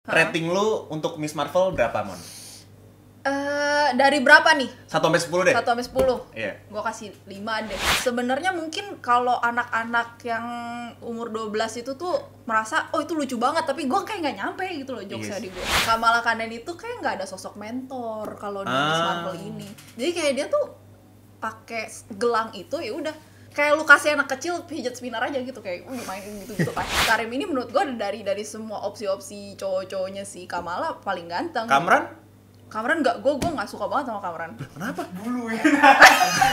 Rating lu untuk Miss Marvel berapa, Mon? Dari berapa nih? 1-10 deh. 1-10? Iya. Gue kasih 5 deh. Sebenarnya mungkin kalau anak-anak yang umur 12 itu tuh merasa, oh itu lucu banget, tapi gue kayak nggak nyampe gitu loh jokesnya di gue. Kamala Khan itu kayak nggak ada sosok mentor kalau di Miss Marvel ini. Jadi kayak dia tuh pakai gelang itu ya udah kayak lu kasih anak kecil fidget spinner aja gitu, kayak main gitu kan. Karim ini menurut gue dari semua opsi-opsi cowok-cowoknya si Kamala paling ganteng. Kamran gue nggak suka banget sama Kamran. Kenapa? Bulu ya.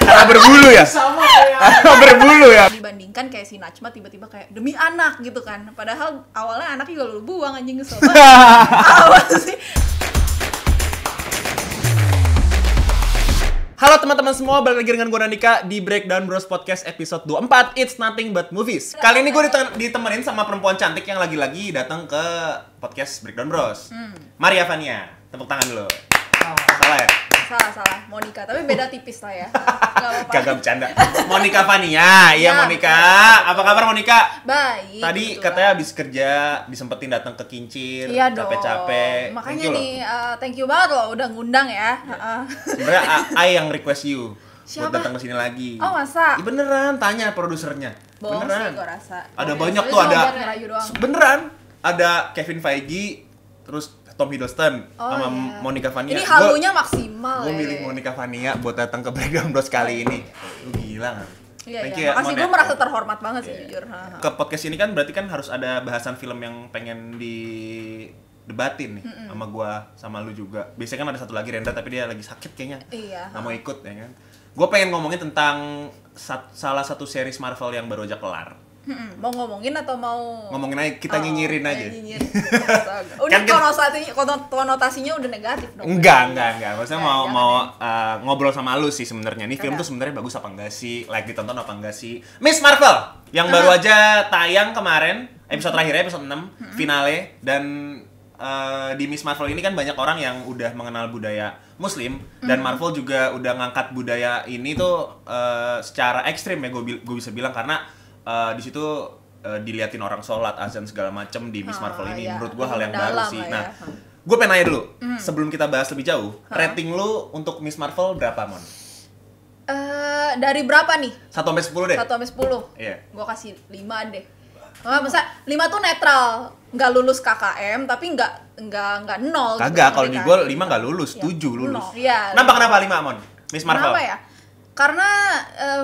Karena berbulu ya? Sama kayak Berbulu ya? Dibandingkan kayak si Najma tiba-tiba kayak demi anak gitu kan. Padahal awalnya anaknya juga lu buang, anjing, kesel banget. Apa sih? Halo teman-teman semua, balik lagi dengan gue Nandika di Breakdown Bros Podcast episode 24, It's Nothing But Movies. Kali ini gue ditemenin sama perempuan cantik yang lagi-lagi datang ke podcast Breakdown Bros. Maria Vania, tepuk tangan dulu. Salah ya? Salah, Monica, tapi beda tipis lah ya. Kagak bercanda. Monica Vania, iya Monica. Apa kabar Monica? Baik. Tadi katanya habis kerja, disempetin datang ke Kincir, iya capek-capek. Makanya nih, thank you banget loh udah ngundang ya. Sebenarnya I yang request you Siapa? buat datang ke sini lagi. Oh masa? Ih, beneran, tanya produsernya. Bohong Beneran. sih gue rasa. Ada Oke, banyak soalnya tuh, cuma ada. buat ngerayu doang. Beneran. Ada Kevin Feige, terus Tom Hiddleston, Oh, sama iya. Monica Vania. Ini halunya maksimal Gue ya. milih Monica Vania buat datang ke Breakdown Bros kali ini. Lu gila gak? Iya, Thank iya. you ya, Makasih, Mon, gue ya. merasa terhormat banget sih Iya. jujur. Ke podcast ini kan berarti kan harus ada bahasan film yang pengen didebatin nih sama gua, sama lu juga. Biasanya kan ada satu lagi Rendra tapi dia lagi sakit kayaknya. Iya. Nggak mau ikut ya kan. Gue pengen ngomongin tentang salah satu series Marvel yang baru aja kelar. Mau ngomongin atau mau Ngomongin aja, kita nyinyirin aja. Nyinyirin. Udah Kan konotasinya udah negatif dong. Enggak. Maksudnya Jangan mau ngobrol sama lu sih sebenarnya. Ini film tuh sebenarnya bagus apa enggak sih? Like ditonton apa enggak sih? Miss Marvel yang baru aja tayang kemarin, episode terakhirnya episode 6, finale, dan di Miss Marvel ini kan banyak orang yang udah mengenal budaya Muslim, dan Marvel juga udah ngangkat budaya ini tuh secara ekstrim ya, gue bisa bilang, karena di situ diliatin orang sholat, azan segala macem di Miss Marvel ini. Iya. Menurut gue hal yang Mendalam baru lah sih. ya. Nah, gue pengen nanya dulu, sebelum kita bahas lebih jauh, rating lu untuk Miss Marvel berapa, Mon? Dari berapa nih? 1-10 deh. 1-10? Iya. Gue kasih 5 deh. Masa 5 tuh netral, nggak lulus KKM tapi nggak 0. Kagak, kalau di gue 5 nggak lulus, 7 lulus. Iya. Kenapa 5, Mon? Miss Marvel? Kenapa ya? Karena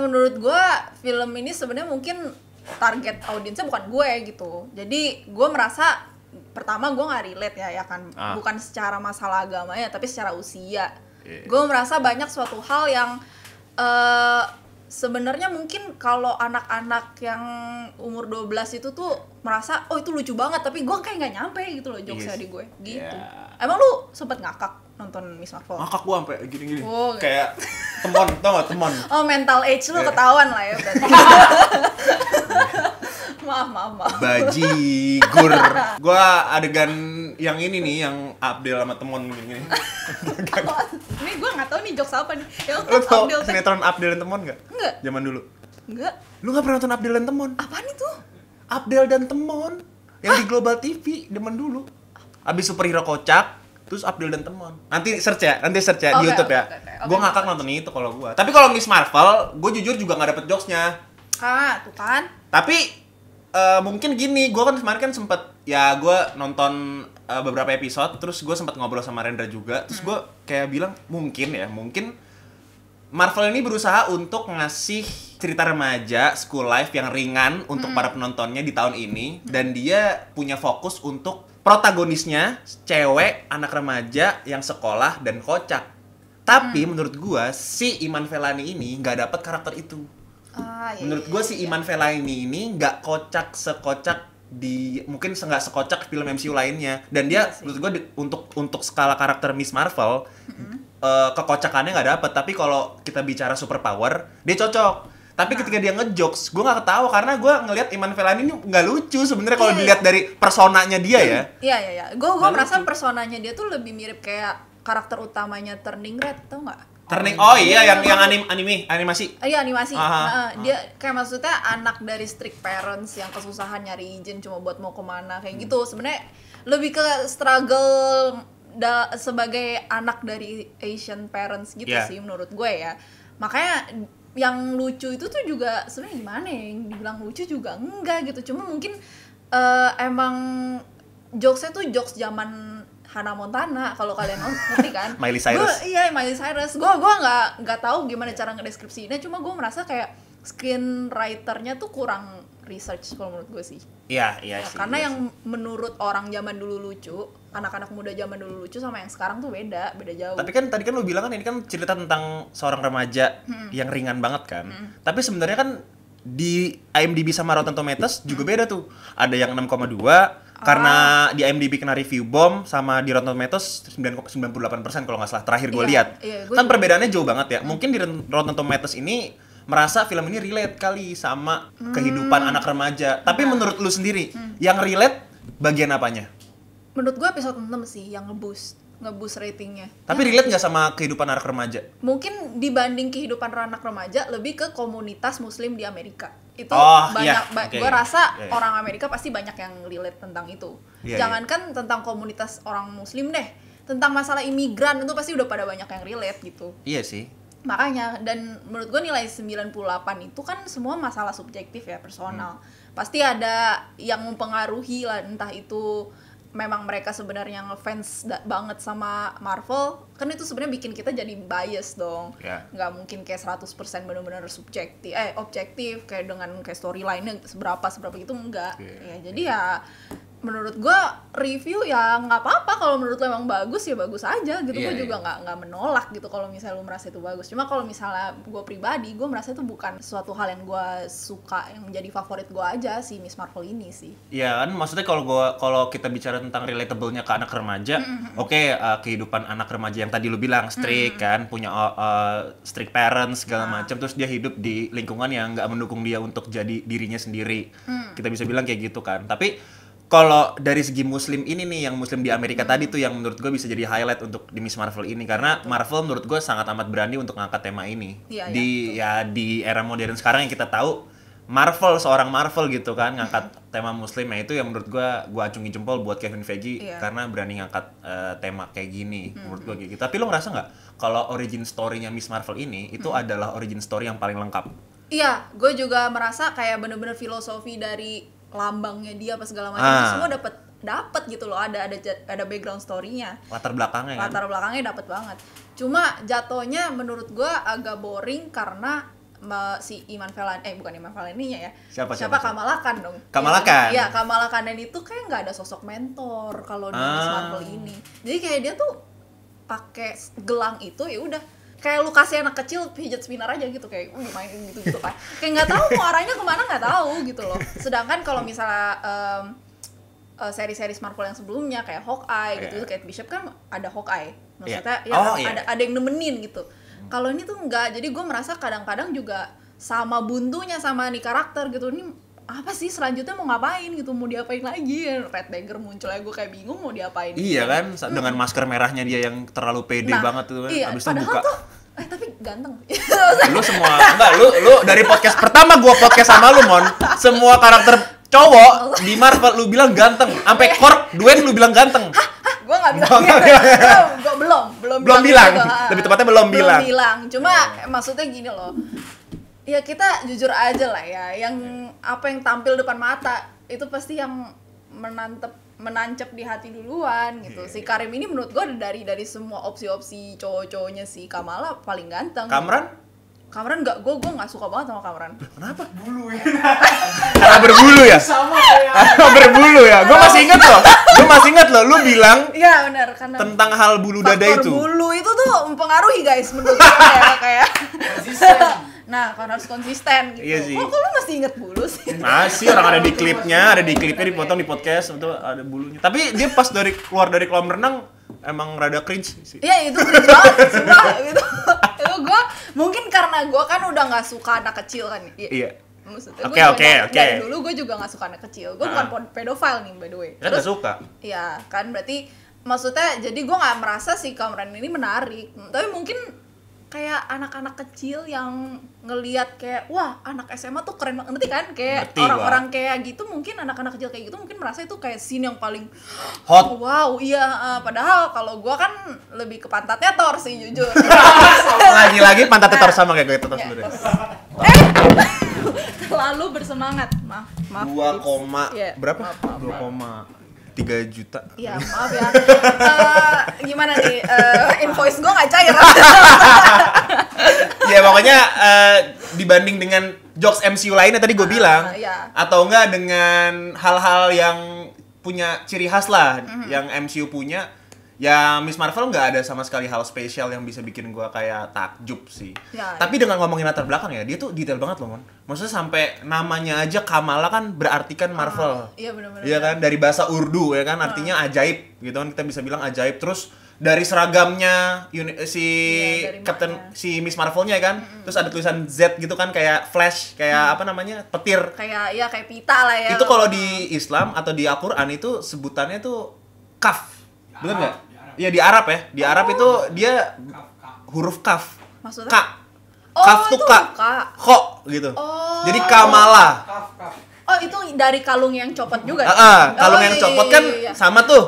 menurut gue film ini sebenarnya mungkin target audiensnya bukan gue gitu. Jadi gue merasa pertama gue nggak relate ya kan, bukan secara masalah agamanya tapi secara usia. Gue merasa banyak suatu hal yang sebenarnya mungkin kalau anak-anak yang umur 12 itu tuh merasa oh itu lucu banget, tapi gue kayak nggak nyampe gitu loh jokesnya di gue gitu. Yeah. Emang lu sempet ngakak nonton Miss Marvel? Ngakak gue sampai gini-gini. Oh, kayak temon, tau gak temon? Oh, mental age lu ketahuan lah ya berarti. Maaf. Bajigur. Gua adegan yang ini nih, yang Abdel sama temon gini. Ini gue nggak tahu nih jokes apa nih. Ya, Lu tau Abdel teh. sinetron Abdel dan temon gak? Enggak. Zaman dulu. Enggak. Lu gak pernah nonton Abdel dan temon? Apaan itu? Abdel dan temon yang di Global TV zaman dulu. Abis superhero kocak, terus Abdel dan temon. Nanti search ya di YouTube ya. Gue ngakak nonton itu kalau gue. Tapi kalau Miss Marvel, gue jujur juga nggak dapet jokesnya. Tuh kan. Tapi mungkin gini, gue kan kemarin kan sempet ya gue nonton beberapa episode, terus gue sempet ngobrol sama Rendra juga, terus gue kayak bilang mungkin Marvel ini berusaha untuk ngasih cerita remaja, school life yang ringan untuk para penontonnya di tahun ini, dan dia punya fokus untuk protagonisnya cewek, anak remaja yang sekolah dan kocak. Tapi menurut gue si Iman Vellani ini nggak dapat karakter itu. Menurut gue si Iman Vellani ini nggak kocak sekocak mungkin nggak sekocak film MCU lainnya, dan dia menurut gue untuk skala karakter Miss Marvel kekocakannya nggak dapet. Tapi kalau kita bicara superpower dia cocok. Tapi ketika dia ngejokes gue nggak ketawa karena gue ngelihat Iman Vellani ini nggak lucu sebenarnya kalau dilihat dari personanya dia ya. Iya. Gue merasa personanya dia tuh lebih mirip kayak karakter utamanya Turning Red, tau nggak? Yang animasi. Iya, animasi. Dia kayak maksudnya anak dari strict parents yang kesusahan nyari izin cuma buat mau kemana kayak gitu. Sebenarnya lebih ke struggle sebagai anak dari Asian parents gitu sih menurut gue ya. Makanya yang lucu itu tuh juga sebenarnya gimana ya, yang dibilang lucu juga enggak gitu, cuma mungkin emang jokesnya tuh jokes zaman Hannah Montana, kalau kalian ngerti kan. Miley Cyrus. Iya, Miley Cyrus. Gue nggak tahu gimana cara ngedeskripsiinnya, cuma gue merasa kayak screenwriternya tuh kurang research kalau menurut gue sih. Iya sih. Karena iya yang sih. menurut orang zaman dulu lucu, anak-anak muda zaman dulu lucu sama yang sekarang tuh beda jauh. Tapi kan tadi kan lu bilang kan ini kan cerita tentang seorang remaja yang ringan banget kan. Tapi sebenarnya kan di IMDb sama Rotten Tomatoes juga beda tuh. Ada yang 6,2 karena di IMDb kena review bomb, sama di Rotten Tomatoes 98% kalau nggak salah terakhir gue lihat. Kan perbedaannya jauh banget ya. Mungkin di Rotten Tomatoes ini merasa film ini relate kali sama kehidupan anak remaja. Tapi menurut lu sendiri, yang relate bagian apanya? Menurut gue episode 6 sih yang nge-boost ratingnya. Tapi relate nggak sama kehidupan anak remaja? Mungkin dibanding kehidupan anak remaja, lebih ke komunitas muslim di Amerika. Itu gue rasa orang Amerika pasti banyak yang relate tentang itu. Jangankan tentang komunitas orang muslim deh, tentang masalah imigran itu pasti udah pada banyak yang relate gitu. Iya sih. Makanya, dan menurut gue nilai 98 itu kan semua masalah subjektif ya, personal. Pasti ada yang mempengaruhi lah, entah itu memang mereka sebenarnya ngefans banget sama Marvel, kan itu sebenarnya bikin kita jadi bias dong. Nggak mungkin kayak 100% benar-benar objektif kayak dengan kayak storyline-nya seberapa gitu, enggak. Jadi ya menurut gua review ya nggak apa-apa, kalau menurut lo emang bagus ya bagus aja gitu. Gue juga nggak menolak gitu kalau misalnya lo merasa itu bagus. Cuma kalau misalnya gue pribadi, gue merasa itu bukan suatu hal yang gue suka, yang menjadi favorit gue aja si Miss Marvel ini sih. Iya kan, maksudnya kalau kita bicara tentang relatable-nya ke anak remaja, kehidupan anak remaja yang tadi lo bilang strict kan, punya strict parents segala macam, terus dia hidup di lingkungan yang nggak mendukung dia untuk jadi dirinya sendiri. Kita bisa bilang kayak gitu kan. Tapi kalau dari segi muslim ini nih, yang muslim di Amerika tadi tuh yang menurut gue bisa jadi highlight untuk di Miss Marvel ini, karena Marvel menurut gue sangat amat berani untuk ngangkat tema ini. Di era modern sekarang yang kita tahu, seorang Marvel gitu kan ngangkat tema muslim, ya itu yang menurut gue acungi jempol buat Kevin Feige karena berani ngangkat tema kayak gini. Menurut gue kayak gitu. Tapi lo ngerasa nggak kalau origin story-nya Miss Marvel ini itu adalah origin story yang paling lengkap? Iya, gue juga merasa kayak bener-bener filosofi dari lambangnya dia apa segala macam semua dapat gitu loh, ada background story-nya, latar belakangnya dapat banget. Cuma jatuhnya menurut gue agak boring karena si bukan Iman Vellani-nya ya. Siapa Kamala Khan dong. Kamala Khan. Iya, Kamala Khan itu kayak nggak ada sosok mentor kalau di Miss Marvel ini. Jadi kayak dia tuh pakai gelang itu ya udah kayak lu kasih anak kecil fidget spinner aja gitu, kayak main gitu kan, kayak nggak tahu mau arahnya kemana, nggak tahu gitu loh. Sedangkan kalau misalnya seri-seri Marvel yang sebelumnya kayak Hawkeye gitu, Kate Bishop kan ada Hawkeye, maksudnya ada yang nemenin gitu. Kalau ini tuh enggak, jadi gue merasa kadang-kadang juga sama buntunya sama nih karakter gitu. Ini apa sih selanjutnya mau ngapain gitu, mau diapain lagi? Red Dagger muncul aja, gue kayak bingung mau diapain. Iya kan, dengan masker merahnya dia yang terlalu pede banget tuh kan. Abis itu buka. Tapi ganteng. Lu dari podcast pertama gue podcast sama lu, Mon, semua karakter cowok di Marvel lu bilang ganteng, sampai Korg Dwayne lu bilang ganteng. Gue nggak bilang gitu. Gue belum bilang. Lebih tepatnya belum bilang. Cuma maksudnya gini loh. Ya kita jujur aja lah ya, yang apa yang tampil depan mata itu pasti yang menancap di hati duluan gitu. Si Karim ini menurut gue dari semua opsi-opsi cowok-cowoknya, si Kamala paling ganteng. Kamran gue nggak suka banget sama Kamran. Kenapa? Bulu ya. Karena berbulu ya? Sama kayak berbulu ya? Gue masih inget loh, lu bilang iya benar, karena tentang hal bulu dada itu. Bulu itu tuh mempengaruhi guys menurut gue kayak konsisten. Nah, kan harus konsisten gitu. Iya sih. Kok lu masih inget bulu sih? Masih, orang ada di klipnya dipotong di podcast itu ada bulunya. Tapi dia pas keluar dari kolam renang emang rada cringe sih. Iya, itu cringe banget sumpah gitu. Itu gue mungkin karena gue kan udah nggak suka anak kecil kan. Iya. Maksudnya Oke. dari dulu gue juga nggak suka anak kecil. Gue bukan pedofile nih by the way. Kan nggak suka. Iya, kan berarti maksudnya jadi gue nggak merasa si Kamran ini menarik. Tapi mungkin kayak anak-anak kecil yang ngelihat kayak wah anak SMA tuh keren banget, ngerti kan? Kayak Ngerti, orang-orang kayak gitu mungkin anak-anak kecil kayak gitu mungkin merasa itu kayak scene yang paling Hot. wow, iya. Padahal kalau gua kan lebih ke pantatnya Thor sih jujur. Lagi-lagi pantatnya Thor sama kayak gue itu Ya, sebenarnya. terlalu bersemangat, maaf. 2, Iya, berapa? maaf. 2,3 juta. Iya, maaf ya. Gimana nih? Invoice gue nggak cair. Ya pokoknya dibanding dengan jokes MCU lainnya tadi gue bilang, iya. atau enggak dengan hal-hal yang punya ciri khas lah yang MCU punya, ya Miss Marvel nggak ada sama sekali hal spesial yang bisa bikin gue kayak takjub sih. Ya, Tapi dengan ngomongin latar belakang ya, dia tuh detail banget loh, Mon. Maksudnya sampai namanya aja Kamala kan berarti kan Marvel. Iya benar-benar. Iya kan, dari bahasa Urdu ya kan, artinya ajaib gitu kan, kita bisa bilang ajaib. Terus dari seragamnya Iya, dari Captain maknya. si Miss Marvelnya kan, terus ada tulisan Z gitu kan, kayak flash, kayak apa namanya, petir. Kayak ya kayak pita lah ya. Itu kalau di Islam atau di Al-Quran itu sebutannya tuh kaf, bener nggak? Iya di Arab ya, di Arab itu dia huruf kaf, Maksudnya? K. Oh, Kaf tuh itu K, K. Kho gitu. Oh. Jadi Kamala. Oh, itu dari kalung yang copot juga. Kalung yang copot kan sama tuh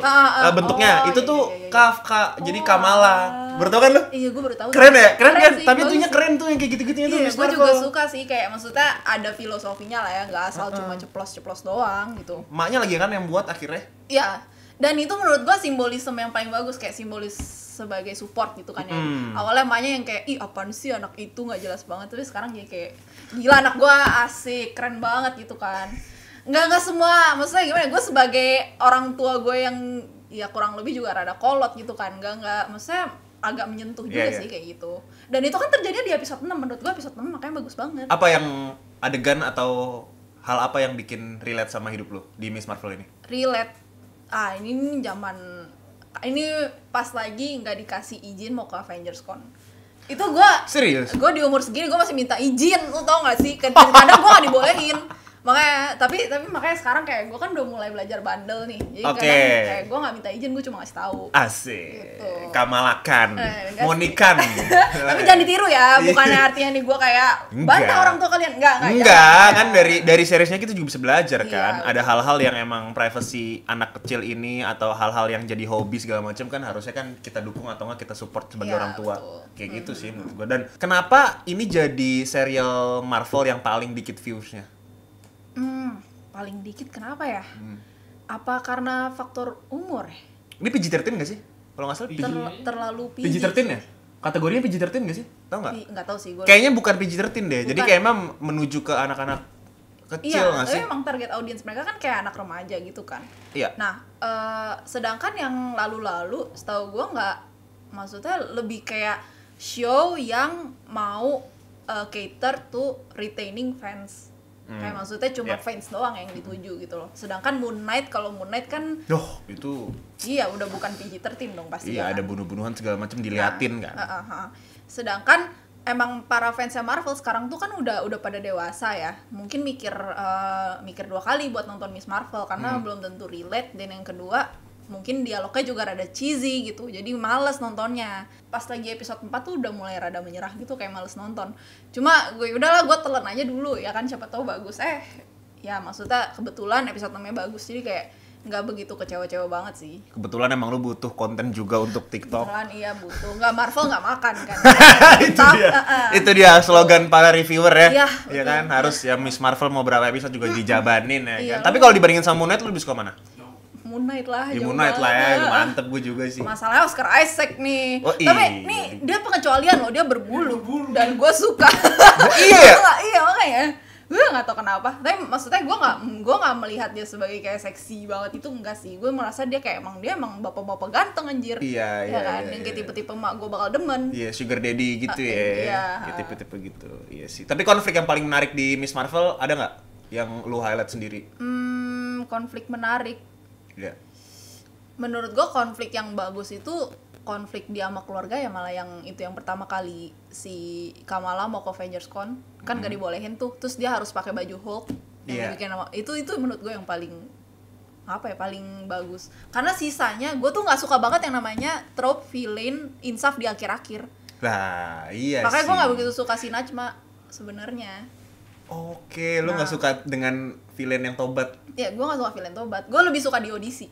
bentuknya. Oh, Itu iya, tuh iya, iya. kaf, K. Jadi Oh, Kamala. Baru tau kan lu? Iya, gue baru tahu. Keren ya? Keren kan? sih, Tapi bagus itunya sih. keren tuh yang kayak gitu-gitunya tuh Iya, Miss gue Marvel. juga suka sih, kayak maksudnya ada filosofinya lah ya, nggak asal cuma ceplos-ceplos doang gitu. Emaknya lagi kan yang buat akhirnya. Iya, dan itu menurut gue simbolisme yang paling bagus, kayak simbolis sebagai support gitu kan ya. Awalnya emaknya yang kayak, ih apaan sih anak itu nggak jelas banget, tapi sekarang jadi kayak, gila anak gue asik, keren banget gitu kan. Nggak semua, maksudnya gimana, gue sebagai orang tua gue yang ya kurang lebih juga rada kolot gitu kan, nggak, maksudnya agak menyentuh juga Iya, sih iya. kayak gitu. Dan itu kan terjadi di episode 6, menurut gue episode 6 makanya bagus banget. Apa yang adegan atau hal apa yang bikin relate sama hidup lu di Miss Marvel ini? Relate. Ini zaman ini pas lagi nggak dikasih izin mau ke Avengers Con. Itu Serius? gue di umur segini gue masih minta izin, lu tau gak sih? Kadang gue gak dibolehin. Makanya tapi makanya sekarang kayak gue kan udah mulai belajar bandel nih. Jadi Oke. kadang kayak gue gak minta izin, gue cuma ngasih tahu. Asik. Gitu. Kamalakan. Enggak sih. Monikan. Tapi jangan ditiru ya, bukannya artinya nih gue kayak bantah Enggak. orang tua kalian. Enggak, Enggak, jangan. kan dari seriesnya kita juga bisa belajar Iya, kan. Ada betul. hal-hal yang emang privacy anak kecil ini atau hal-hal yang jadi hobi segala macam kan harusnya kan kita dukung atau enggak kita support sebagai Iya, orang tua. betul. Kayak gitu sih menurut gua. Dan kenapa ini jadi serial Marvel yang paling dikit views-nya? Paling dikit kenapa ya? Apa karena faktor umur ya? Ini PG-13 nggak sih? Kalau nggak salah Terlalu PG-13 ya? Kategorinya PG-13 nggak sih? Tahu nggak? Nggak tahu sih gue. Kayaknya bukan PG-13 deh. Jadi Bukan. kayak emang menuju ke anak-anak kecil Iya, nggak tapi sih? emang target audiens mereka kan kayak anak remaja gitu kan. Iya. Nah, sedangkan yang lalu-lalu, setahu gue nggak, maksudnya lebih kayak show yang mau cater to retaining fans. Kayak maksudnya cuma Iya. fans doang yang dituju gitu loh. Sedangkan Moon Knight, kalau Moon Knight kan, Duh, itu iya udah bukan PG-13 dong pasti. iya ya ada kan? bunuh-bunuhan segala macam diliatin kan. Sedangkan emang para fansnya Marvel sekarang tuh kan udah pada dewasa ya, mungkin mikir 2 kali buat nonton Miss Marvel karena belum tentu relate, dan yang kedua mungkin dialognya juga rada cheesy gitu, jadi males nontonnya. Pas lagi episode 4 tuh udah mulai rada menyerah gitu, kayak males nonton. Cuma gue udahlah, gue telan aja dulu ya kan, siapa tahu bagus. Ya maksudnya kebetulan episode 6-nya bagus, jadi kayak nggak begitu kecewa-cewa banget sih. Kebetulan emang lu butuh konten juga untuk TikTok. Kebetulan iya butuh, nggak Marvel nggak makan kan. Itu dia. Itu dia slogan para reviewer ya. Iya, Iya betul. kan? Harus ya Miss Marvel mau berapa episode juga dijabanin ya Iya, kan. Tapi kalau dibandingin sama Moon Knight lu lebih suka mana? Moon Knight lah. Di jauh Moon Knight lah ya, banget. mantep gue juga sih. Masalahnya Oscar Isaac nih. Oh, Tapi iya. nih dia pengecualian loh, dia berbulu dan gue suka. Iya. Iya makanya. Gue nggak tahu kenapa. Tapi maksudnya gue nggak melihat dia sebagai kayak seksi banget, itu enggak sih. Gue merasa dia emang bapak-bapak ganteng anjir. Iya, iya, kan? iya, Yang kayak iya. tipe-tipe mak gue bakal demen. Iya, sugar daddy gitu ya. Iya. Ya, tipe-tipe gitu. Iya sih. Tapi konflik yang paling menarik di Miss Marvel ada nggak yang lu highlight sendiri? Konflik menarik. Iya. Menurut gue konflik yang bagus itu konflik dia sama keluarga ya, malah yang itu yang pertama kali si Kamala mau ke Avengers Con kan gak dibolehin tuh, terus dia harus pakai baju Hulk yang Iya. dibikin sama itu menurut gue yang paling paling bagus, karena sisanya gue tuh nggak suka banget yang namanya trope villain insaf di akhir-akhir. Nah, iya Makanya sih. gue nggak begitu suka si Najma sebenarnya. Oke, lu nggak suka dengan villain yang tobat? Ya, gue nggak suka villain tobat. Gue lebih suka di Audisi,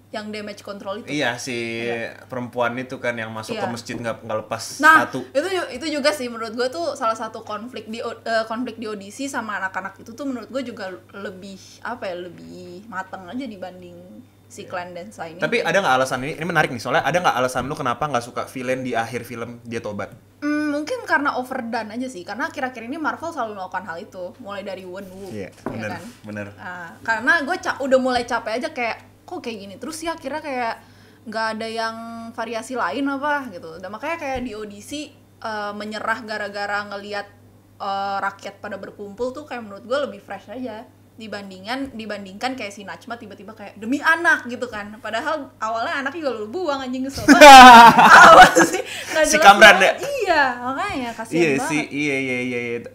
yang damage control itu. Iya, si perempuan itu kan yang masuk ke masjid nggak lepas Nah, sepatu. itu juga sih menurut gue tuh salah satu konflik di Audisi sama anak-anak itu tuh menurut gue juga lebih lebih mateng aja dibanding si Clan Dansa ini. Tapi ada nggak alasan ini menarik nih soalnya, ada nggak alasan lu kenapa nggak suka villain di akhir film dia tobat? Mungkin karena overdone aja sih, karena akhir-akhir ini Marvel selalu melakukan hal itu, mulai dari Wenwu, Iya, ya kan? bener. Karena gue udah mulai capek aja kayak kok kayak gini terus ya, akhirnya kayak nggak ada yang variasi lain apa gitu. Dan makanya kayak di Audisi menyerah gara-gara ngelihat rakyat pada berkumpul tuh kayak menurut gue lebih fresh aja dibandingkan kayak si Najma tiba-tiba kayak demi anak gitu kan, padahal awalnya anaknya juga lu buang anjing kesel banget. Awal sih nggak Si jelas Kamran banget. ya? Iya makanya kasihan Iya banget. sih, iya.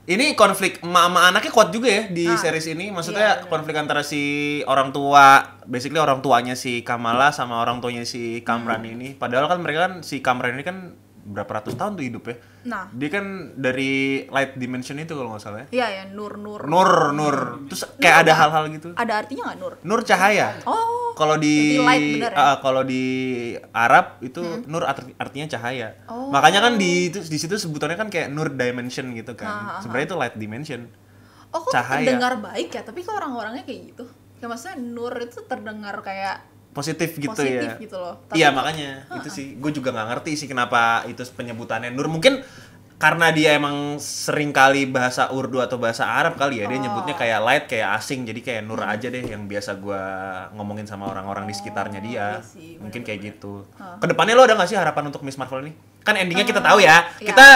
Ini konflik emak sama anaknya kuat juga ya di series ini. Maksudnya iya, konflik antara si orang tua, basically orang tuanya si Kamala sama orang tuanya si Kamran ini. Padahal kan mereka kan, si Kamran ini kan berapa ratus tahun tuh hidup ya. Nah, Dia kan dari light dimension itu kalau nggak salah ya. iya ya Nur. Nur. Terus kayak ada hal-hal gitu. Ada artinya nggak Nur? Nur cahaya. Oh. Kalau di berarti light bener ya? kalau di Arab itu nur artinya cahaya. Oh. Makanya kan di situ sebutannya kan kayak nur dimension gitu kan. Sebenarnya itu light dimension. Oh, kok Cahaya. terdengar baik ya? Tapi kok orang-orangnya kayak gitu? Ya maksudnya Nur itu terdengar kayak Positif gitu positif ya. gitu loh. Tapi Iya kok- makanya itu sih gue juga nggak ngerti sih kenapa itu penyebutannya nur. Mungkin karena dia emang sering kali bahasa Urdu atau bahasa Arab kali ya, dia nyebutnya kayak light, kayak asing, jadi kayak nur aja deh yang biasa gue ngomongin sama orang-orang di sekitarnya dia. iya sih, Mungkin kayak gitu. Kedepannya lo ada nggak sih harapan untuk Miss Marvel ini? Kan endingnya kita tahu ya. iya. Kita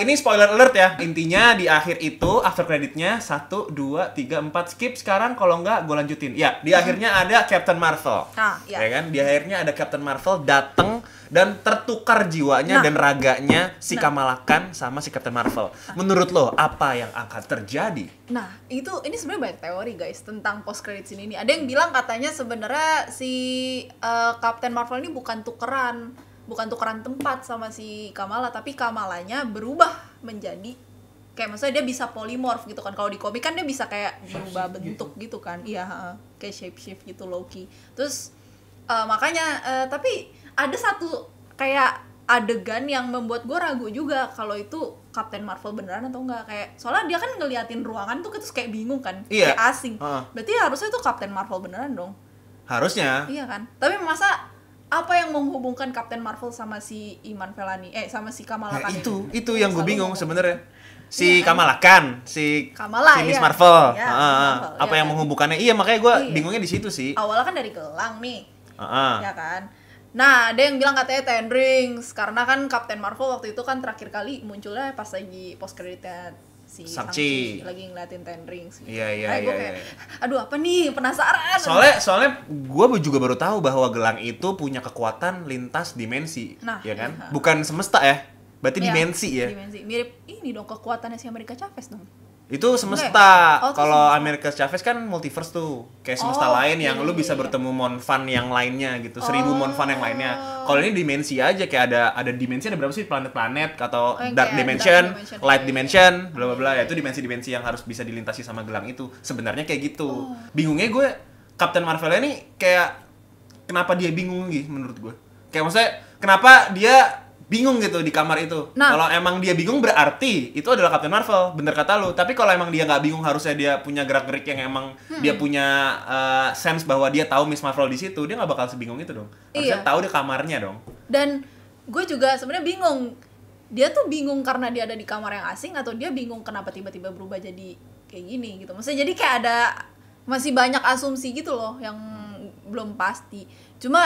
ini spoiler alert ya. Intinya di akhir itu after creditnya 1, 2, 3, 4 skip sekarang, kalau nggak gue lanjutin. Ya di akhirnya ada Captain Marvel. Iya. Ya kan? Di akhirnya ada Captain Marvel datang dan tertukar jiwanya dan raganya si Kamala Khan sama si Captain Marvel. Menurut lo apa yang akan terjadi? Nah, ini sebenarnya banyak teori guys tentang post credit scene ini. Ada yang bilang katanya sebenarnya si Captain Marvel ini bukan tukeran tempat sama si Kamala, tapi Kamalanya berubah menjadi kayak maksudnya dia bisa polymorph gitu kan. Kalau di komik kan dia bisa kayak berubah bentuk gitu kan. Iya, kayak shape shift gitu Loki. Terus makanya tapi ada satu kayak adegan yang membuat gue ragu juga kalau itu Captain Marvel beneran atau enggak. Kayak soalnya dia kan ngeliatin ruangan tuh terus kayak bingung kan, Iya. kayak asing. Berarti harusnya itu Captain Marvel beneran dong. Harusnya. Iya kan? Tapi masa apa yang menghubungkan Captain Marvel sama si Iman Vellani sama si Kamala Khan Itu yang gue Selalu bingung ngomong. sebenarnya. Si Iya kan? Kamala Khan, si Kamala, Miss iya. Marvel. Iya, Heeh. Miss Marvel, Apa iya yang kan? menghubungkannya? Iya, makanya gue Iya. bingungnya di situ sih. Awalnya kan dari gelang nih. Heeh. Ya kan? Nah, ada yang bilang katanya Ten Rings karena kan Captain Marvel waktu itu kan terakhir kali munculnya pas lagi post creditnya si Shang-Chi. lagi ngeliatin Ten Rings gitu. Iya, Makanya gua kayak, aduh apa nih, penasaran. Soalnya gue juga baru tahu bahwa gelang itu punya kekuatan lintas dimensi, Nah, ya kan? iya. Bukan semesta ya, berarti Iya, dimensi ya. Dimensi. Mirip ini dong kekuatannya si America Chavez dong. Itu semesta. Oh, itu Kalau semesta. America Chavez kan multiverse tuh, kayak semesta Oh, lain yang iya, lu bisa iya. bertemu Monfan yang lainnya gitu, 1000 Monfan yang lainnya. Kalau ini dimensi aja, kayak ada dimensi, ada berapa sih planet-planet atau yang dark kayak dimension, dark dimension, light iya, dimension, bla bla bla. Ya itu dimensi-dimensi yang harus bisa dilintasi sama gelang itu. Sebenarnya kayak gitu. Bingungnya gue Captain Marvel ini kayak kenapa dia bingung gitu menurut gue. Kayak maksudnya kenapa dia bingung gitu di kamar itu. Nah. Kalau emang dia bingung berarti itu adalah Captain Marvel, bener kata lu. Tapi kalau emang dia nggak bingung, harusnya dia punya gerak-gerik yang emang dia punya sense bahwa dia tahu Miss Marvel di situ, dia nggak bakal sebingung itu dong. Harusnya Iya. tahu di kamarnya dong. Dan gue juga sebenarnya bingung. Dia tuh bingung karena dia ada di kamar yang asing atau dia bingung kenapa tiba-tiba berubah jadi kayak gini gitu. Maksudnya jadi kayak ada masih banyak asumsi gitu loh yang belum pasti. Cuma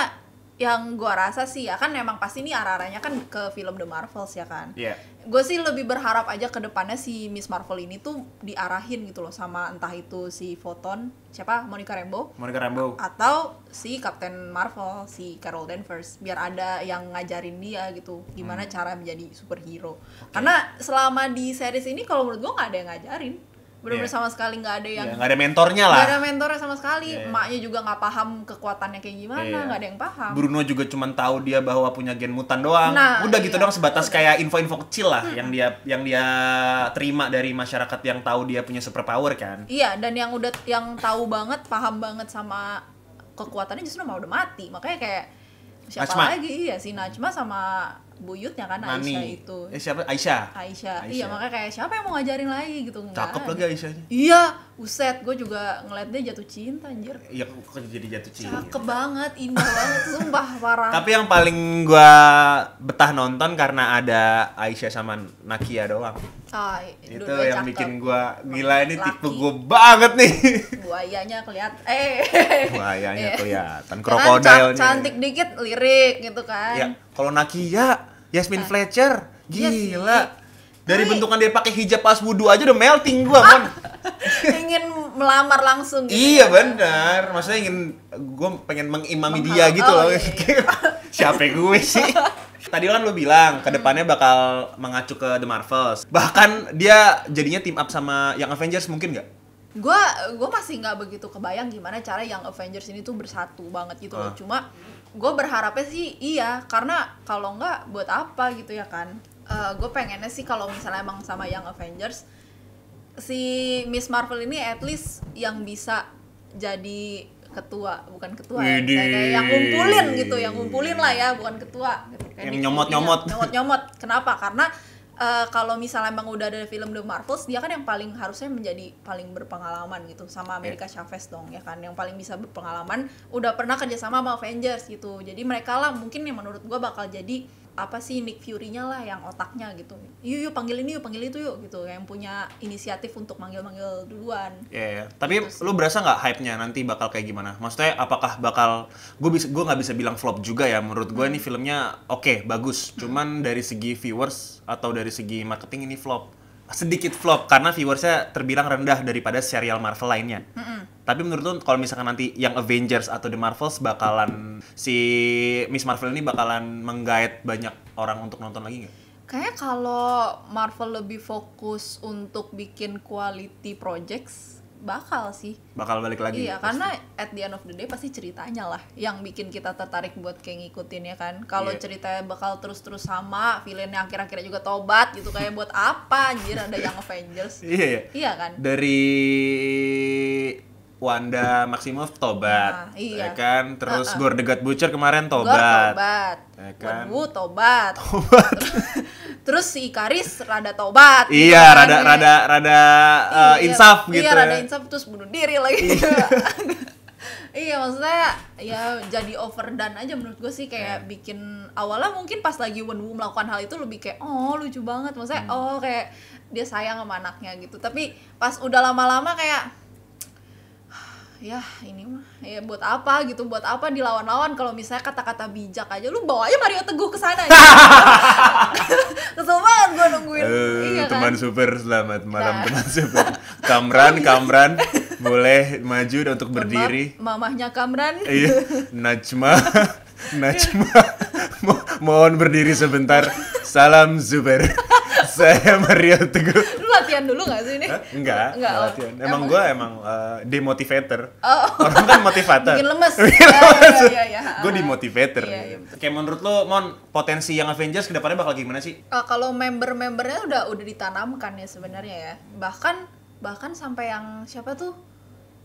yang gue rasa sih ya kan emang pasti nih arah-arahnya kan ke film The Marvels ya kan. Iya. Gue sih lebih berharap aja ke depannya si Miss Marvel ini tuh diarahin gitu loh sama entah itu si Photon, siapa? Monica Rambeau Monica Rambeau. atau si Captain Marvel, si Carol Danvers, biar ada yang ngajarin dia gitu gimana cara menjadi superhero. Karena selama di series ini kalau menurut gue nggak ada yang ngajarin. bener-bener Iya. sama sekali nggak ada yang Ya, nggak ada mentornya lah. nggak ada mentornya sama sekali. Iya. Emaknya juga nggak paham kekuatannya kayak gimana, Iya. nggak ada yang paham. Bruno juga cuma tahu dia bahwa punya gen mutan doang. Nah, Udah gitu iya. doang, sebatas kayak info-info kecil lah yang dia terima dari masyarakat yang tahu dia punya superpower kan. Iya, dan yang tahu banget, paham banget sama kekuatannya justru malah udah mati. Makanya kayak siapa Najma. lagi? Iya, si Najma sama buyutnya kan, Nani. Aisyah itu. Siapa? Aisyah. Aisyah. Aisyah. Iya, makanya kayak siapa yang mau ngajarin lagi gitu. Nggak Cakep ada. lagi Aisyahnya. Iya, buset, gue juga ngeliat dia jatuh cinta anjir. Iya, kok jadi jatuh cinta. Cakep banget, indah banget, sumpah parah. Tapi yang paling gua betah nonton karena ada Aisyah sama Nakia doang. Itu dua-dua yang cakep. bikin gua gila, ini Laki. tipe gua banget nih. Buayanya kelihatan. Buayanya Iya. kelihatan, Kan krokodilnya. cantik dikit lirik gitu kan. Ya, kalau Nakia, Yasmin Fletcher, Iya sih. gila. Dari Tapi- bentukan dia pakai hijab pas wudhu aja udah melting gua, Mon. Ingin melamar langsung gitu. Iya ya. benar, maksudnya gue pengen mengimami dia gitu loh. Oh, iya. Siapa gue sih? Tadi kan lu bilang kedepannya bakal mengacu ke The Marvels. Bahkan dia jadinya team up sama Young Avengers, mungkin nggak? Gua masih nggak begitu kebayang gimana cara yang Avengers ini tuh bersatu banget gitu loh. Cuma gue berharapnya sih iya, karena kalau nggak buat apa gitu ya kan. Gue pengennya sih kalau misalnya emang sama Young Avengers, si Miss Marvel ini at least yang bisa jadi ketua, bukan ketua ya, Widih. kayak yang ngumpulin gitu, yang ngumpulin lah ya, bukan ketua gitu. Kayak Yang di- nyomot-nyomot. iya, nyomot-nyomot. Kenapa? Karena kalau misalnya emang udah ada film The Marvels, dia kan yang paling harusnya menjadi paling berpengalaman gitu, sama America Chavez dong ya kan, yang paling bisa berpengalaman, udah pernah kerjasama sama Avengers gitu. Jadi mereka lah mungkin yang menurut gua bakal jadi apa sih, Nick Fury-nya lah yang otaknya gitu. Yuk panggil ini yuk, panggil itu yuk gitu, yang punya inisiatif untuk manggil-manggil duluan. Iya. Tapi lu berasa nggak hype-nya nanti bakal kayak gimana? Maksudnya apakah bakal gue nggak bisa bilang flop juga ya. Menurut gue ini filmnya oke, bagus. Cuman dari segi viewers atau dari segi marketing ini flop. Sedikit flop karena viewersnya terbilang rendah daripada serial Marvel lainnya. Tapi menurut lu kalau misalkan nanti yang Avengers atau The Marvels bakalan si Miss Marvel ini bakalan menggait banyak orang untuk nonton lagi nggak? Kayaknya kalau Marvel lebih fokus untuk bikin quality projects, bakal sih. Bakal balik lagi? Iya, karena at the end of the day pasti ceritanya lah yang bikin kita tertarik buat kayak ngikutin ya kan. Kalau Iya. ceritanya bakal terus-terus sama, villainnya akhir-akhirnya juga tobat gitu, kayak buat apa anjir ada yang Avengers. Iya ya. Iya kan? Dari Wanda Maximoff tobat, Nah, iya. ya kan? Terus Gore the God Butcher kemarin Gore tobat, tobat. ya kan? Wenwu tobat. Terus si Ikaris rada tobat. gitu Iya, kan. rada Iya, insaf gitu. Iya, rada insaf terus bunuh diri lagi. Iya, maksudnya ya jadi overdone aja menurut gue sih, kayak bikin awalnya mungkin pas lagi Wenwu melakukan hal itu lebih kayak oh lucu banget, maksudnya oh kayak dia sayang sama anaknya gitu. Tapi pas udah lama-lama kayak ya ini mah ya buat apa gitu, buat apa dilawan-lawan kalau misalnya kata-kata bijak aja lu bawa aja Mario Teguh ke sana aja. Kesel banget gue nungguin. Iya kan? Teman super, selamat malam Nah. teman super. Kamran, boleh maju untuk berdiri. Mamahnya Kamran. Iya, Najma, mohon berdiri sebentar. Salam super. Saya Mario Teguh. Lu latihan dulu gak sih ini? Enggak Enggak, oh. latihan. Emang gue demotivator. Oh. Orang kan motivator. Bikin lemes. Bikin Ya, lemes. ya, ya, ya. Gue demotivator. Iya, iya, betul. Kayak menurut lo, Mon, potensi yang Avengers kedepannya bakal gimana sih? Kalau member-membernya udah ditanamkan ya sebenarnya ya. Bahkan sampai yang siapa tuh?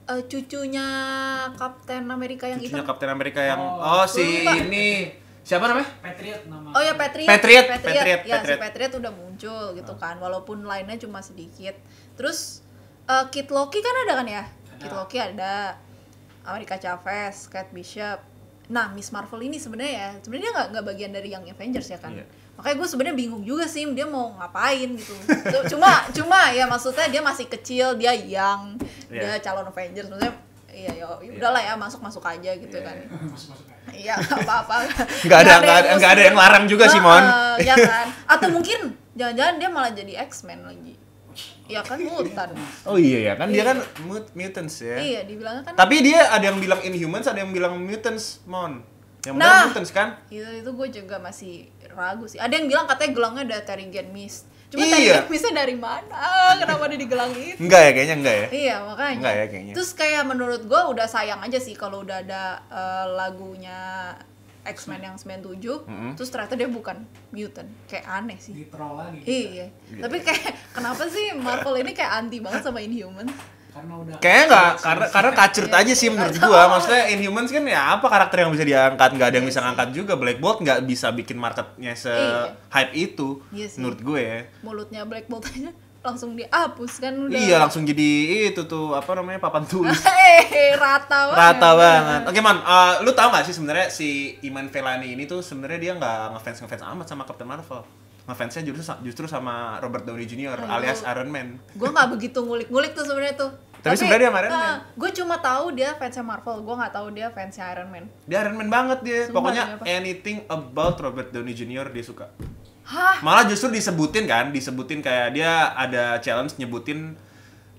Cucunya Kapten Amerika yang Cucunya hitam. Kapten Amerika yang si Lupa. ini siapa namanya? Patriot nama. Oh ya Patriot. Patriot. Ya si Patriot udah muncul gitu kan, walaupun lainnya cuma sedikit. Terus Kid Loki kan ada kan ya? Kid Loki ada. America Chavez, Kate Bishop. Nah, Miss Marvel ini sebenarnya dia nggak bagian dari Young Avengers ya kan? Iya. Makanya gue sebenarnya bingung juga sih dia mau ngapain gitu. Cuma ya maksudnya dia masih kecil, dia young, Iya. dia calon Avengers, maksudnya iya ya udahlah ya masuk aja gitu kan. Masuk-masuk aja. Iya, nggak apa-apa. Nggak ada yang larang juga sih, Mon. Ya kan? Atau mungkin jangan-jangan dia malah jadi X-Men lagi. Ya kan mutan. Oh iya ya, kan dia kan mutants ya. Iya, dibilangnya kan. Tapi dia ada yang bilang Inhumans, ada yang bilang mutants, Mon. Yang benar Nah. mutants kan? Itu gue juga masih ragu sih. Ada yang bilang katanya gelangnya ada Terrigen Mist. Cuma tadi bisa dari mana? Kenapa dia digelangin? Enggak ya, kayaknya enggak ya. Iya, makanya. Enggak ya kayaknya. Terus kayak menurut gue udah sayang aja sih kalau udah ada lagunya X-Men yang 97, terus ternyata dia bukan mutant. Kayak aneh sih. Di-troll lagi. Iya. Tapi kayak kenapa sih Marvel ini kayak anti banget sama Inhumans? Karena udah Kayaknya enggak, karena kacret aja sih menurut gua. Maksudnya Inhumans kan ya apa karakter yang bisa diangkat, enggak ada yang bisa ngangkat juga. Black Bolt enggak bisa bikin marketnya se-hype itu menurut gue ya. Mulutnya Black Bolt aja langsung dihapus kan udah. Iya, langsung jadi itu tuh apa namanya papan tulis. Rata banget. Rata banget. Oke, Man, lu tahu nggak sih sebenarnya si Iman Vellani ini tuh sebenarnya dia nggak ngefans amat sama Captain Marvel. Ngefansnya justru sama Robert Downey Jr. alias Iron Man. Gue nggak begitu ngulik-ngulik tuh sebenarnya tuh. Tapi sebenarnya dia sama Iron Man. Gue cuma tahu dia fansnya Marvel, gue nggak tahu dia fansnya Iron Man. Dia Iron Man banget dia. Sumpah, Pokoknya kenapa? anything about Robert Downey Jr. dia suka. Hah? Malah justru disebutin kayak dia ada challenge nyebutin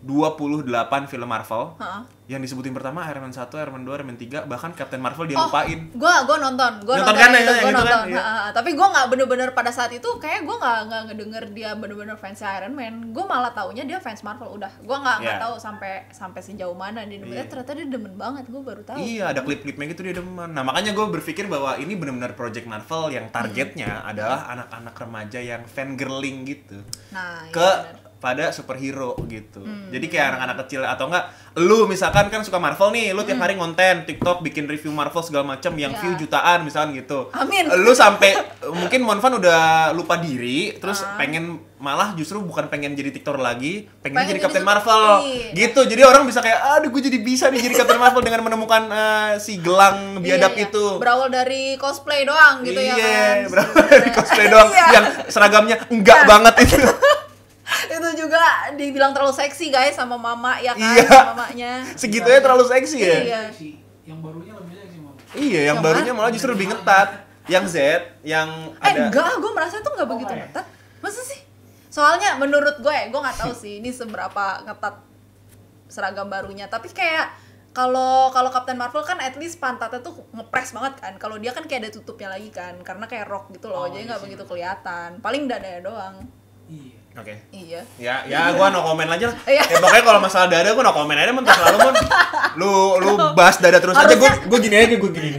28 film Marvel. Yang disebutin pertama Iron Man 1, Iron Man 2, Iron Man 3, bahkan Captain Marvel dia lupain. Gue nonton kan ya, gue gitu nonton. kan, iya. Tapi gue nggak bener-bener pada saat itu kayak gue nggak ngedenger dia bener-bener fans Iron Man. Gue malah taunya dia fans Marvel udah. Gue nggak tahu sampai sejauh mana dia demen. Ternyata dia demen banget, gue baru tahu. Iya, ada klip-klipnya gitu dia demen. Nah, makanya gue berpikir bahwa ini benar-benar project Marvel yang targetnya adalah anak-anak remaja yang fangirling gitu. Nah, ke pada superhero gitu. Jadi kayak anak-anak kecil atau enggak lu misalkan kan suka Marvel nih, lu tiap hari ngonten TikTok bikin review Marvel segala macam yang view jutaan misalkan gitu. Amin. Lu sampai mungkin Monfan udah lupa diri terus pengen malah justru bukan pengen jadi TikToker lagi, pengen jadi Captain Marvel. Gitu. Jadi orang bisa kayak aduh gue jadi bisa nih jadi Captain Marvel dengan menemukan si gelang biadab itu. Berawal dari cosplay doang gitu ya kan. Iya, berawal dari cosplay doang yang seragamnya enggak banget itu. Itu juga dibilang terlalu seksi guys sama mama ya kan, Iya. sama mamanya. Segitunya terlalu seksi ya. Iya. Yang barunya lebih seksi Mam. Iya, yang barunya malah justru lebih ngetat. Yang Z, yang ada Enggak, gue merasa tuh nggak begitu ngetat. Masa sih? Soalnya menurut gue nggak tahu sih ini seberapa ngetat seragam barunya. Tapi kayak kalau Captain Marvel kan at least pantatnya tuh ngepres banget kan. Kalau dia kan kayak ada tutupnya lagi kan, karena kayak rok gitu loh, jadi nggak begitu kelihatan. Paling dadanya doang. Iya. Oke. Iya. Ya gua no comment aja lah. Iya. Ya pokoknya kalau masalah dada gua no comment aja mentok selalu Mon. Lu bahas dada terus aja gua gini aja gua gini.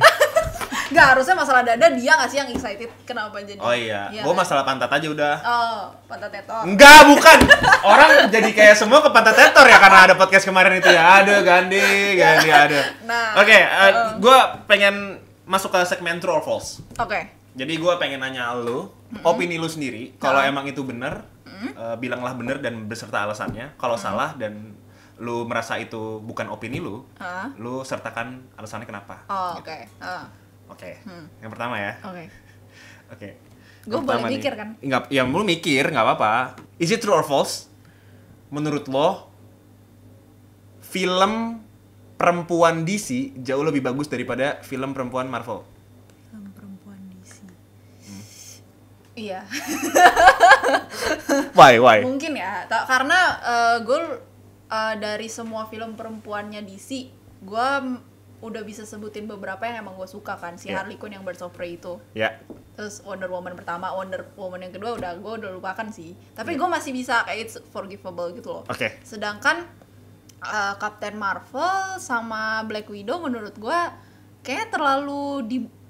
Nggak, harusnya masalah dada dia nggak sih yang excited, kenapa jadi? Oh iya. Iya Gua kan? masalah pantat aja udah. Oh, pantat tetor. Enggak, bukan. Orang jadi kayak semua ke pantat tetor ya karena ada podcast kemarin itu ya. Aduh, Gandhi ada. Nah. Oke, gua pengen masuk ke segmen true or false. Oke. Jadi gue pengen nanya lu, opini lu sendiri, kalau emang itu bener, bilanglah bener dan beserta alasannya. Kalau salah dan lu merasa itu bukan opini lu, lu sertakan alasannya kenapa. Oh, gitu. oke. Oke, yang pertama ya. Oke. Oke. Gue boleh mikir kan? Enggak, ya lu mikir, nggak apa-apa. Is it true or false? Menurut lo, film perempuan DC jauh lebih bagus daripada film perempuan Marvel? Perempuan DC. Iya. Why? Mungkin ya, karena gue dari semua film perempuannya DC, gue udah bisa sebutin beberapa yang emang gue suka kan. Si Harley Quinn yang Birds of Prey itu. Ya. Terus Wonder Woman pertama, Wonder Woman yang kedua gue udah lupakan sih. Tapi gue masih bisa kayak it's forgivable gitu loh. Oke. Sedangkan Captain Marvel sama Black Widow menurut gue kayak terlalu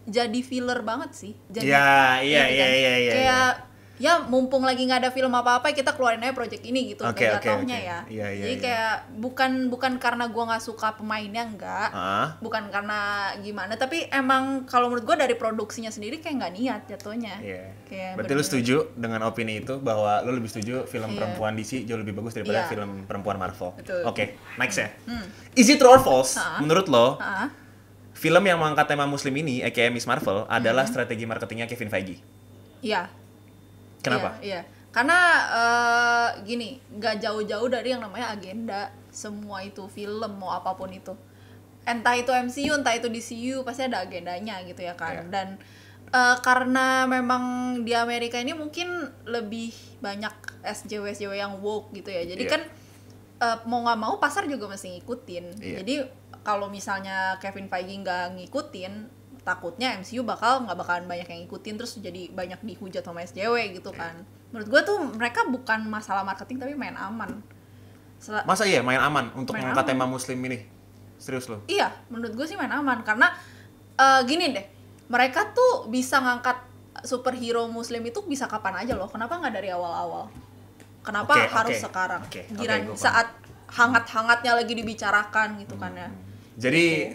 jadi filler banget sih. Jadi, Iya. Kayak ya mumpung lagi nggak ada film apa-apa kita keluarin aja project ini gitu kayak jatuhnya ya. Iya, Jadi kayak bukan karena gue nggak suka pemainnya enggak, bukan karena gimana, tapi emang kalau menurut gue dari produksinya sendiri kayak nggak niat jatuhnya. Iya. Kayak Berarti lu setuju dengan opini itu bahwa lu lebih setuju film perempuan DC jauh lebih bagus daripada film perempuan Marvel. Oke, next ya. Is it true or false? Menurut lo, film yang mengangkat tema Muslim ini, aka Miss Marvel, adalah strategi marketingnya Kevin Feige? Iya. Kenapa? Iya. Karena gini, nggak jauh-jauh dari yang namanya agenda semua itu film mau apapun itu. Entah itu MCU, entah itu DCU, pasti ada agendanya gitu ya kan. Dan karena memang di Amerika ini mungkin lebih banyak SJW yang woke gitu ya. Jadi kan mau nggak mau pasar juga mesti ngikutin. Jadi kalau misalnya Kevin Feige nggak ngikutin, takutnya MCU nggak bakalan banyak yang ngikutin, terus jadi banyak dihujat sama SJW gitu kan. Menurut gue tuh mereka bukan masalah marketing tapi main aman. Masa iya main aman untuk Main mengangkat aman. tema muslim ini? Serius lo? Iya, menurut gue sih main aman karena gini deh, mereka tuh bisa ngangkat superhero muslim itu bisa kapan aja loh. Kenapa nggak dari awal-awal? Kenapa Oke, harus oke. sekarang? Oke, Giran gue paham. saat hangat-hangatnya lagi dibicarakan gitu kan ya. Jadi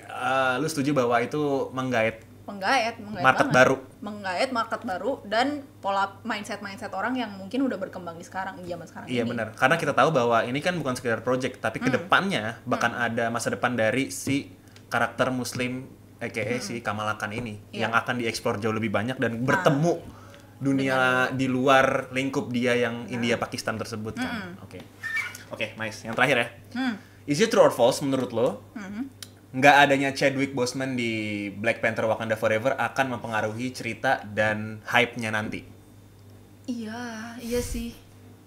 lu setuju bahwa itu menggait Menggait market banget. baru? Menggait market baru dan pola mindset orang yang mungkin udah berkembang di sekarang, di zaman sekarang Iya ini. benar, karena kita tahu bahwa ini kan bukan sekedar project, tapi kedepannya bahkan ada masa depan dari si karakter muslim aka si Kamala Khan ini Iya. yang akan dieksplor jauh lebih banyak dan bertemu dunia di luar lingkup dia yang India Pakistan tersebut kan. Oke, nice. Yang terakhir ya. Is it true or false menurut lo? Nggak adanya Chadwick Boseman di Black Panther Wakanda Forever akan mempengaruhi cerita dan hype-nya nanti? Iya sih.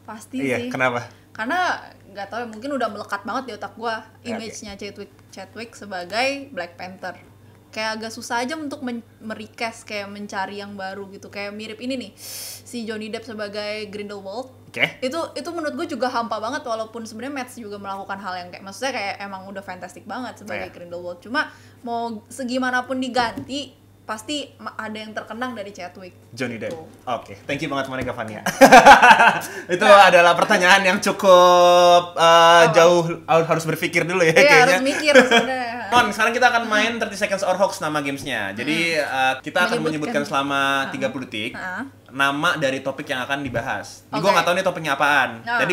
Pasti Iya, sih. kenapa? Karena nggak tahu ya, mungkin udah melekat banget di otak gua Oke. image-nya Chadwick sebagai Black Panther. Kayak agak susah aja untuk merecast, kayak mencari yang baru gitu. Kayak mirip ini nih, si Johnny Depp sebagai Grindelwald. Oke. Itu menurut gue juga hampa banget, walaupun sebenarnya Matt juga melakukan hal yang kayak, maksudnya kayak emang udah fantastic banget sebagai Iya. Grindelwald. Cuma mau segimanapun diganti, pasti ada yang terkenang dari Chadwick. Johnny Depp. Gitu. Oke, thank you banget Monica Vania. Itu adalah pertanyaan yang cukup jauh, harus berpikir dulu ya Iya, kayaknya. harus mikir sebenarnya. Non, sekarang kita akan main 30 Seconds or Hoax nama gamesnya. Jadi kita akan menyebutkan selama 30 detik nama dari topik yang akan dibahas. Ini gue Oke. nggak tahu nih topiknya apaan. Nah. Jadi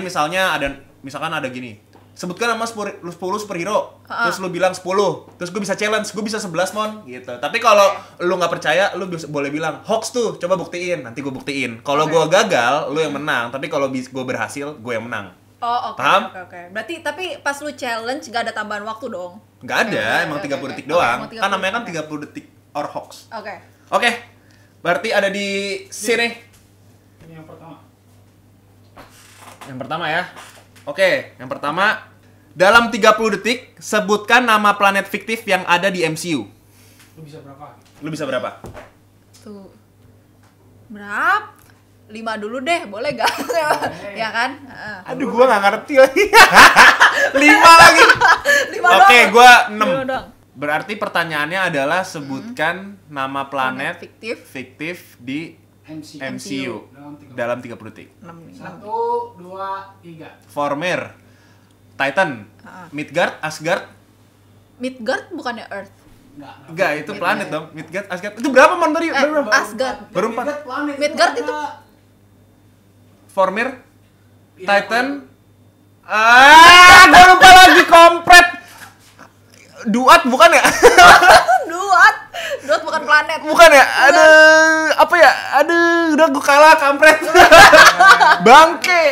misalkan ada gini. Sebutkan nama 10 superhero. Terus lu bilang 10. Terus gue bisa challenge, gue bisa 11 mon gitu. Tapi kalau lu nggak percaya, lu boleh bilang hoax tuh, coba buktiin. Nanti gue buktiin. Kalau gue gagal, lu yang menang. Tapi kalau gue berhasil, gue yang menang. Oh, oke. Paham? Oke. Berarti tapi pas lu challenge gak ada tambahan waktu dong. Nggak ada, emang 30 detik doang. Oke, Kan namanya kan oke. 30 detik or hoax. Oke. Oke, berarti ada di sini. Ini yang pertama. Yang pertama ya. Oke, yang pertama. Dalam 30 detik, sebutkan nama planet fiktif yang ada di MCU. Lu bisa berapa? Lu bisa berapa? Tuh. Berapa? 5 dulu deh, boleh gak? Ya kan? Aduh, gua nggak ngerti lagi. 5 lagi. 5 Oke, gua 6. 6. Berarti pertanyaannya adalah sebutkan nama planet Planet fiktif. fiktif di MCU. MCU dalam 30 detik. 6 nih. 1, 2, 3. Vormir, Titan, Midgard, Asgard. Midgard bukannya Earth. Enggak, itu planet dong. Midgard, Asgard. Itu berapa mon tadi? Berapa? Asgard. Baru 4. Midgard itu Vormir, Iya, Titan. Gua lupa lagi kompret. Duat bukan ya? Duat bukan planet. Bukan ya? Apa ya? Udah gua kalah kampret. Bangke.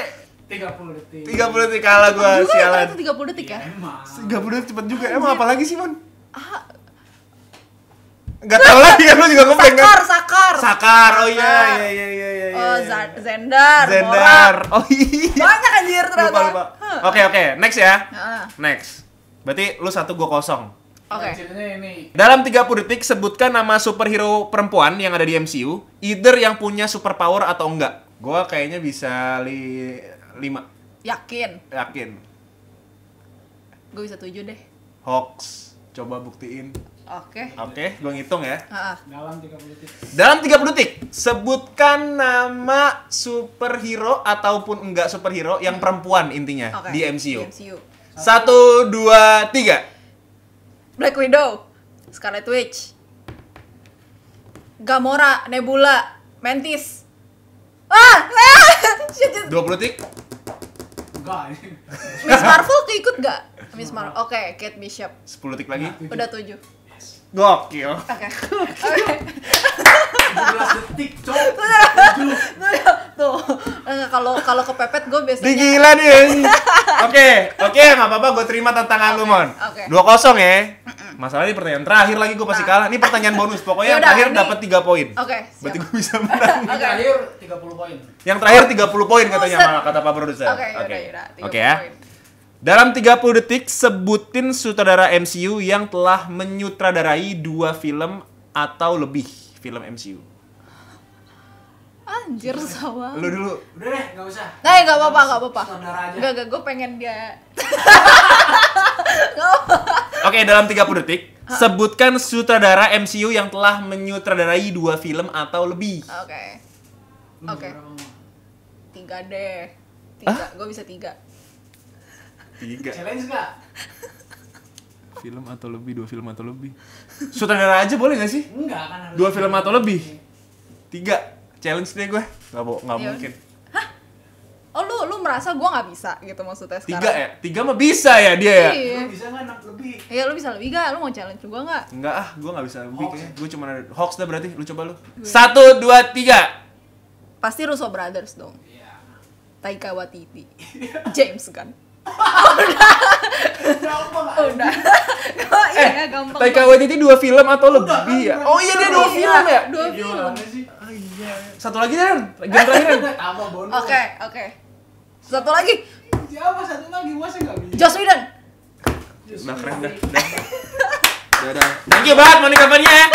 30 detik. 30 detik kalah gua, Juga sialan. itu 30 detik ya? Emang. 30 detik cepet juga. Emang apa lagi sih, Mon? Enggak tahu lagi kan lu juga ngeblank kan? Sakar. Sakar. Oh iya. Oh, Zendar. Zendar. Morak. Oh iya. Banyak anjir ternyata. Lupa. Oke, next ya. Heeh. Next. Berarti lu 1 gua 0. Oke. Ceritanya ini. Dalam 30 detik sebutkan nama superhero perempuan yang ada di MCU, either yang punya superpower atau enggak. Gua kayaknya bisa 5. Yakin. Yakin. Gue bisa 7 deh. Hoax. Coba buktiin. Oke. Oke, gua ngitung ya. Heeh. Dalam 30 detik. Dalam 30 detik, sebutkan nama superhero ataupun enggak superhero yang perempuan intinya Oke. di MCU. Di MCU. 1, 2, 3. Black Widow, Scarlet Witch, Gamora, Nebula, Mantis. Shit. 20 detik. Enggak. Miss Marvel keikut gak? Miss Marvel. Oke, Kate Bishop. 10 detik lagi. Udah 7. Gokil. Oke. 17 detik, cok. Tuh. Kalau kepepet gue biasanya Gila nih. Oke, enggak apa-apa, gue terima tantangan lu, Mon. Oke. 2-0 ya. Masalahnya pertanyaan terakhir lagi gue pasti kalah. Ini pertanyaan bonus. Pokoknya yang Yaudah, terakhir ini- dapat 3 poin. Oke, Berarti siap. gue bisa menang. Ini terakhir 30 poin. Yang terakhir 30 poin katanya Buset. malah kata Pak Produser. Oke, yaudah. Oke ya. Dalam 30 detik sebutin sutradara MCU yang telah menyutradarai 2 film atau lebih film MCU? Anjir sama. Lu dulu. Udah deh, nggak usah. Nah, enggak apa-apa. Saudara aja. Enggak, gue pengen dia. Oke, dalam 30 detik, sebutkan sutradara MCU yang telah menyutradarai 2 film atau lebih. Oke. Lu Oke. berapa mau? 3 deh. 3, gue bisa 3. 3 Challenge nggak? film atau lebih, 2 film atau lebih. Sutradara aja boleh gak sih? Enggak kan harus. 2 film atau lebih. 3 challenge deh gue. Nggak Iya. mungkin. Oh, lu merasa gue nggak bisa gitu maksudnya 3 sekarang? ya? 3 mah bisa ya dia ya? Iya. Lu bisa nggak lebih? Iya, lu bisa lebih gak? Lu mau challenge juga nggak? Enggak ah, gue nggak bisa lebih Hoax. kayaknya. Gue cuma ada hoax dah berarti. Lu coba lu. 1, 2, 3. Pasti Russo Brothers dong. Iya. Taika Waititi. James kan? Gampang nggak? Udah. Oh, iya ya, gampang. Taika Waititi 2 film atau Udah, lebih ya? kan, Oh iya dia 2 Iya, film ya? 2 film. Gimana sih? Ah iya. Satu lagi Dan. Game terakhir Dan. Udah tambah bonus. Oke. Satu lagi. Siapa satu lagi? Masa nggak bisa? Joss Whedon. Udah keren dah. Udah. Thank you banget Monica Vania ya.